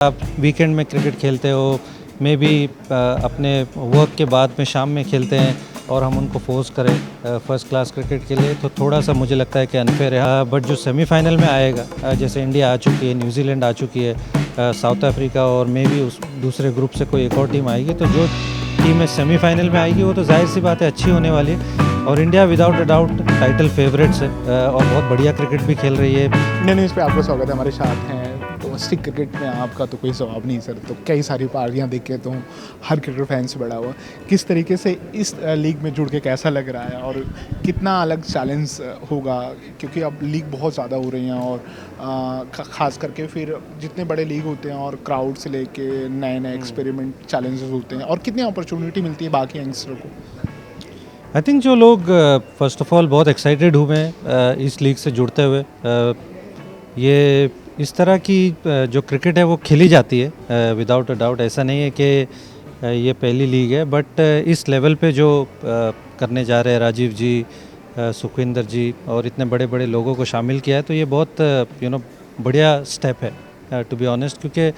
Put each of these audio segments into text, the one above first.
आप वीकेंड में क्रिकेट खेलते हो, मे बी अपने वर्क के बाद में शाम में खेलते हैं और हम उनको फोर्स करें फर्स्ट क्लास क्रिकेट के लिए, तो थोड़ा सा मुझे लगता है कि अनफेयर है। बट जो सेमीफाइनल में आएगा, जैसे इंडिया आ चुकी है, न्यूजीलैंड आ चुकी है, साउथ अफ्रीका और मे बी उस दूसरे ग्रुप से कोई एक और टीम आएगी, तो जो टीम सेमीफाइनल में आएगी वो तो जाहिर सी बात है अच्छी होने वाली है। और India without a doubt title favourites है और बहुत बढ़िया क्रिकेट भी खेल रही है। इंडियन न्यूज़ पे आपका स्वागत है। हमारे साथ हैं डोमेस्टिक क्रिकेट में आपका तो कोई जवाब नहीं सर, तो कई सारी पार्टियां देख के तो हर क्रिकेट फैन से बड़ा हुआ। किस तरीके से इस लीग में जुड़ के कैसा लग रहा है और कितना अलग चैलेंज होगा, क्योंकि अब लीग बहुत ज़्यादा हो रही हैं और ख़ास करके फिर जितने बड़े लीग होते हैं और क्राउड से लेके नए नए एक्सपेरिमेंट चैलेंजेस होते हैं और कितनी अपॉर्चुनिटी मिलती है बाकी यंगस्टर को। आई थिंक जो लोग फर्स्ट ऑफ ऑल बहुत एक्साइटेड हुए हैं इस लीग से जुड़ते हुए। ये इस तरह की जो क्रिकेट है वो खेली जाती है विदाउट अ डाउट। ऐसा नहीं है कि ये पहली लीग है, बट इस लेवल पे जो करने जा रहे हैं राजीव जी, सुखविंदर जी और इतने बड़े बड़े लोगों को शामिल किया है, तो ये बहुत बढ़िया स्टेप है टू बी ऑनेस्ट। क्योंकि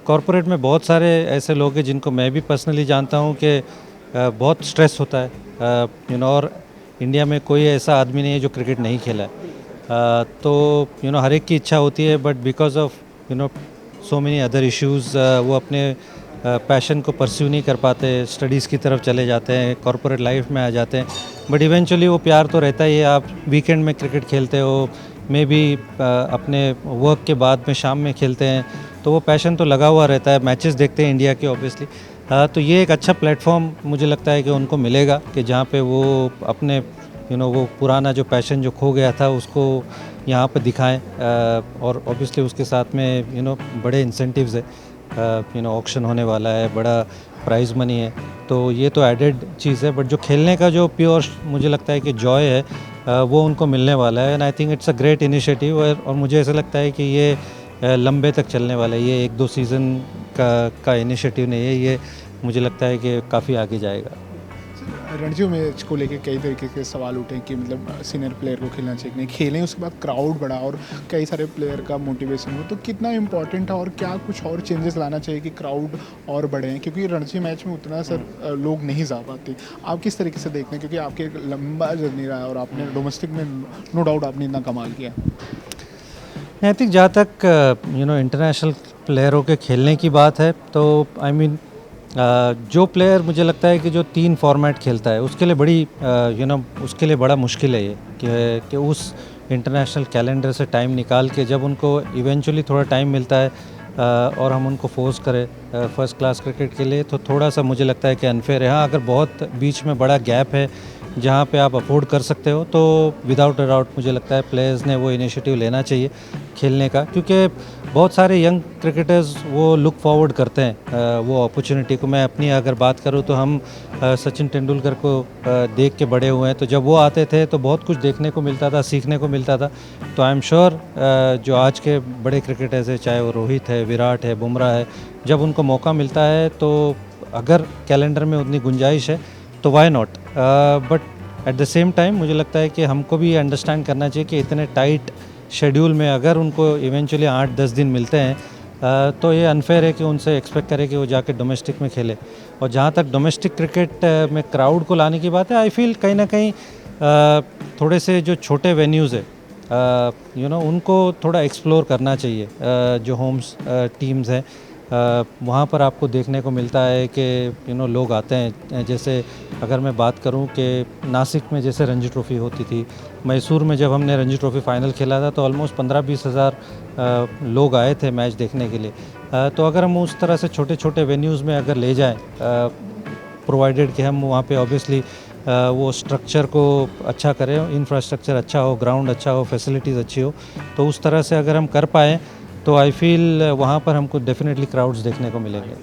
कॉरपोरेट में बहुत सारे ऐसे लोग हैं जिनको मैं भी पर्सनली जानता हूँ कि बहुत स्ट्रेस होता है और इंडिया में कोई ऐसा आदमी नहीं है जो क्रिकेट नहीं खेला है। तो हर एक की इच्छा होती है, but because of so many other issues वो अपने पैशन को परस्यू नहीं कर पाते, स्टडीज़ की तरफ चले जाते हैं, कॉरपोरेट लाइफ में आ जाते हैं। बट इवेंचुअली वो प्यार तो रहता ही है। आप वीकेंड में क्रिकेट खेलते हो, मे बी अपने वर्क के बाद में शाम में खेलते हैं, तो वो पैशन तो लगा हुआ रहता है। मैचेस देखते हैं इंडिया के ऑब्वियसली। तो ये एक अच्छा प्लेटफॉर्म मुझे लगता है कि उनको मिलेगा कि जहाँ पे वो अपने वो पुराना जो पैशन जो खो गया था उसको यहाँ पे दिखाएं। और ऑब्वियसली उसके साथ में बड़े इंसेंटिव्स है, ऑक्शन होने वाला है, बड़ा प्राइज़ मनी है, तो ये तो एडेड चीज़ है। बट जो खेलने का जो प्योर मुझे लगता है कि जॉय है वो उनको मिलने वाला है। And I think it's a great initiative. और मुझे ऐसा लगता है कि ये लंबे तक चलने वाला है। ये एक दो सीज़न का इनिशिएटिव नहीं है, ये मुझे लगता है कि काफ़ी आगे जाएगा। रणजी मैच को लेके कई तरीके के सवाल उठे कि मतलब सीनियर प्लेयर को खेलना चाहिए, नहीं खेलें, उसके बाद क्राउड बढ़ा और कई सारे प्लेयर का मोटिवेशन हो, तो कितना इंपॉर्टेंट है और क्या कुछ और चेंजेस लाना चाहिए कि क्राउड और बढ़े, क्योंकि रणजी मैच में उतना सर लोग नहीं जा पाते। आप किस तरीके से देखते हैं, क्योंकि आपके एक लंबा जर्नी रहा है और आपने डोमेस्टिक में नो डाउट आपने इतना कमाल किया। आई थिंक जहाँ तक इंटरनेशनल प्लेयरों के खेलने की बात है, तो आई मीन जो प्लेयर मुझे लगता है कि जो 3 फॉर्मेट खेलता है उसके लिए बड़ी उसके लिए बड़ा मुश्किल है ये कि उस इंटरनेशनल कैलेंडर से टाइम निकाल के जब उनको इवेंचुअली थोड़ा टाइम मिलता है और हम उनको फोर्स करें फर्स्ट क्लास क्रिकेट के लिए, तो थोड़ा सा मुझे लगता है कि अनफेयर है। हाँ, अगर बहुत बीच में बड़ा गैप है जहाँ पे आप अफोर्ड कर सकते हो, तो विदाउट अ डाउट मुझे लगता है प्लेयर्स ने वो इनिशिएटिव लेना चाहिए खेलने का, क्योंकि बहुत सारे यंग क्रिकेटर्स वो लुक फॉरवर्ड करते हैं वो अपॉर्चुनिटी को। मैं अपनी अगर बात करूँ तो हम सचिन तेंदुलकर को देख के बड़े हुए हैं, तो जब वो आते थे तो बहुत कुछ देखने को मिलता था, सीखने को मिलता था। तो आई एम श्योर जो आज के बड़े क्रिकेटर्स हैं, चाहे वो रोहित है, विराट है, बुमराह है, जब उनको मौका मिलता है तो अगर कैलेंडर में उतनी गुंजाइश है तो why not. But at the same time मुझे लगता है कि हमको भी ये अंडरस्टैंड करना चाहिए कि इतने टाइट शेड्यूल में अगर उनको इवेंचुअली 8-10 दिन मिलते हैं तो ये अनफेयर है कि उनसे एक्सपेक्ट करें कि वो जाके डोमेस्टिक में खेले। और जहाँ तक डोमेस्टिक क्रिकेट में क्राउड को लाने की बात है, आई फील कहीं ना कहीं थोड़े से जो छोटे वेन्यूज़ है उनको थोड़ा एक्सप्लोर करना चाहिए। जो होम्स टीम्स हैं वहाँ पर आपको देखने को मिलता है कि लोग आते हैं। जैसे अगर मैं बात करूं कि नासिक में जैसे रणजी ट्रॉफ़ी होती थी, मैसूर में जब हमने रणजी ट्रॉफ़ी फाइनल खेला था तो ऑलमोस्ट 15-20 हज़ार लोग आए थे मैच देखने के लिए। तो अगर हम उस तरह से छोटे छोटे वेन्यूज़ में अगर ले जाएं, प्रोवाइडेड कि हम वहाँ पे ऑब्वियसली वो स्ट्रक्चर को अच्छा करें, इंफ्रास्ट्रक्चर अच्छा हो, ग्राउंड अच्छा हो, फैसिलिटीज़ अच्छी हो, तो उस तरह से अगर हम कर पाएँ तो आई फील वहाँ पर हमको डेफिनेटली क्राउड्स देखने को मिलेंगे।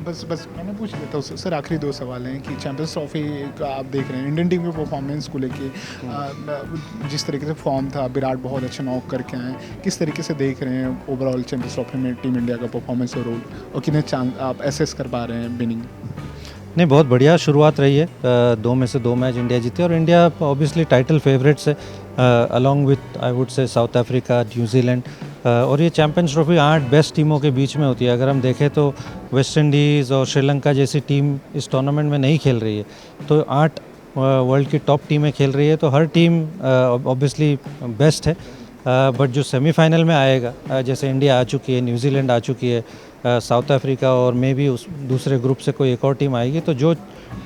बस मैंने पूछ लिया था सर। आखिरी 2 सवाल हैं कि चैंपियंस ट्रॉफी का आप देख रहे हैं, इंडियन टीम के परफॉर्मेंस को लेके जिस तरीके से फॉर्म था, विराट बहुत अच्छा नॉक करके आए, किस तरीके से देख रहे हैं ओवरऑल चैंपियंस ट्रॉफी में टीम इंडिया का परफॉर्मेंस और रोल, और कितने चांस आप एसेस कर पा रहे हैं विनिंग? नहीं, बहुत बढ़िया शुरुआत रही है। 2 में से 2 मैच इंडिया जीते और इंडिया ऑब्वियसली टाइटल फेवरेट्स है along with I would say south Africa, New Zealand. और ये चैम्पियंस ट्रॉफी 8 बेस्ट टीमों के बीच में होती है। अगर हम देखें तो वेस्ट इंडीज़ और श्रीलंका जैसी टीम इस टूर्नामेंट में नहीं खेल रही है, तो 8 वर्ल्ड की टॉप टीमें खेल रही है, तो हर टीम ऑब्वियसली बेस्ट है। बट जो सेमीफाइनल में आएगा, जैसे इंडिया आ चुकी है, न्यूजीलैंड आ चुकी है, साउथ अफ्रीका और मे भी उस दूसरे ग्रुप से कोई एक और टीम आएगी, तो जो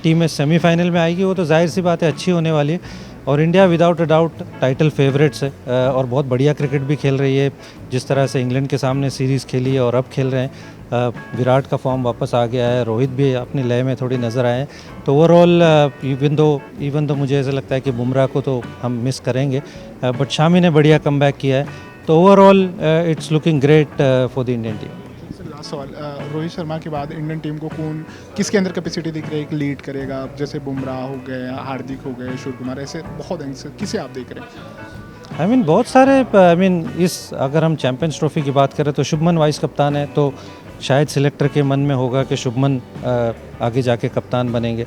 टीमें सेमीफाइनल में आएगी वो तो जाहिर सी बात है अच्छी होने वाली है। और India without a doubt title favourites है और बहुत बढ़िया क्रिकेट भी खेल रही है। जिस तरह से इंग्लैंड के सामने सीरीज़ खेली है और अब खेल रहे हैं, विराट का फॉर्म वापस आ गया है, रोहित भी अपनी लय में थोड़ी नज़र आए हैं। तो ओवरऑल इवन दो मुझे ऐसा लगता है कि बुमराह को तो हम मिस करेंगे, बट शामी ने बढ़िया कमबैक किया है। तो overall it's looking great for the Indian team. Last सवाल, रोहित शर्मा के बाद इंडियन टीम को कौन किसके अंदर कैपेसिटी दिख रही है कि लीड करेगा? जैसे बुमराह हो गए, हार्दिक हो गए, सूर्य कुमार, ऐसे बहुत किसे आप देख रहे हैं? आई मीन बहुत सारे, इस अगर हम चैम्पियंस ट्रॉफी की बात करें तो शुभमन वाइस कप्तान है, तो शायद सिलेक्टर के मन में होगा कि शुभमन आगे जाके कप्तान बनेंगे।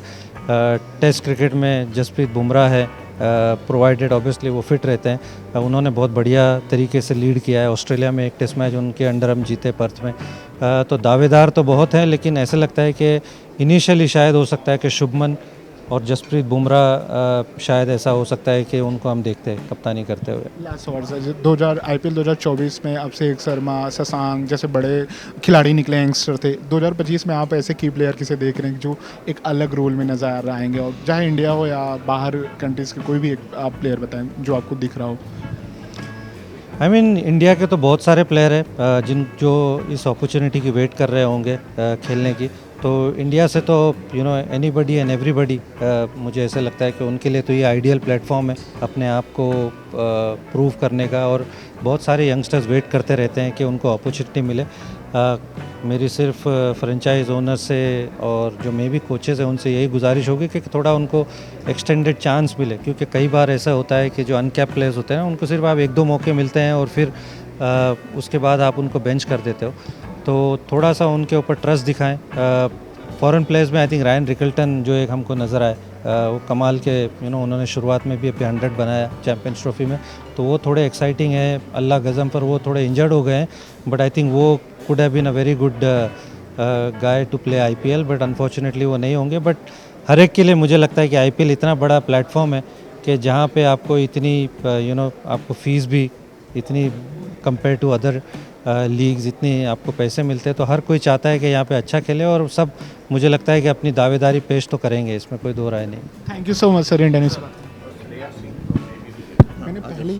टेस्ट क्रिकेट में जसप्रीत बुमराह है, प्रोवाइडेड ऑब्वियसली वो फिट रहते हैं। उन्होंने बहुत बढ़िया तरीके से लीड किया है। ऑस्ट्रेलिया में एक टेस्ट मैच उनके अंडर हम जीते पर्थ में। तो दावेदार तो बहुत हैं, लेकिन ऐसे लगता है कि इनिशियली शायद हो सकता है कि शुभमन और जसप्रीत बुमराह शायद ऐसा हो सकता है कि उनको हम देखते हैं कप्तानी करते हुए। लास्ट सवाल सर, IPL 2024 में अभिषेक शर्मा, शशांक जैसे बड़े खिलाड़ी निकले, यंगस्टर थे। 2025 में आप ऐसे की प्लेयर किसे देख रहे हैं जो एक अलग रोल में नजर आएंगे, और चाहे इंडिया हो या बाहर कंट्रीज़ के कोई भी एक आप प्लेयर बताएं जो आपको दिख रहा हो? इंडिया के तो बहुत सारे प्लेयर हैं जो इस अपॉर्चुनिटी की वेट कर रहे होंगे खेलने की। तो इंडिया से तो एनीबडी एंड एवरीबडी, मुझे ऐसा लगता है कि उनके लिए तो ये आइडियल प्लेटफॉर्म है अपने आप को प्रूव करने का। और बहुत सारे यंगस्टर्स वेट करते रहते हैं कि उनको अपॉर्चुनिटी मिले। मेरी सिर्फ फ्रेंचाइज ओनर से और जो मे भी कोचेज़ हैं उनसे यही गुजारिश होगी कि थोड़ा उनको एक्सटेंडेड चांस मिले, क्योंकि कई बार ऐसा होता है कि जो अनकैप प्लेयर्स होते हैं ना, उनको सिर्फ आप 1-2 मौके मिलते हैं और फिर उसके बाद आप उनको बेंच कर देते हो। तो थोड़ा सा उनके ऊपर ट्रस्ट दिखाएं। फॉरेन प्लेयर्स में आई थिंक रायन रिकल्टन जो एक हमको नज़र आए, वो कमाल के उन्होंने शुरुआत में भी अभी 100 बनाया चैम्पियंस ट्रॉफी में, तो वो थोड़े एक्साइटिंग है। अल्लाह गज़म पर वो थोड़े इंजर्ड हो गए हैं, बट आई थिंक वो could have been a very good guy to play IPL, but unfortunately वो नहीं होंगे। बट हर एक के लिए मुझे लगता है कि IPL इतना बड़ा प्लेटफॉर्म है कि जहाँ पे आपको इतनी आपको फ़ीस भी इतनी कंपेयर टू अदर लीग्स इतनी आपको पैसे मिलते हैं, तो हर कोई चाहता है कि यहाँ पे अच्छा खेले, और सब मुझे लगता है कि अपनी दावेदारी पेश तो करेंगे, इसमें कोई दो राय नहीं। Thank you so much sir, India news से बात करने के लिए। मैंने पहले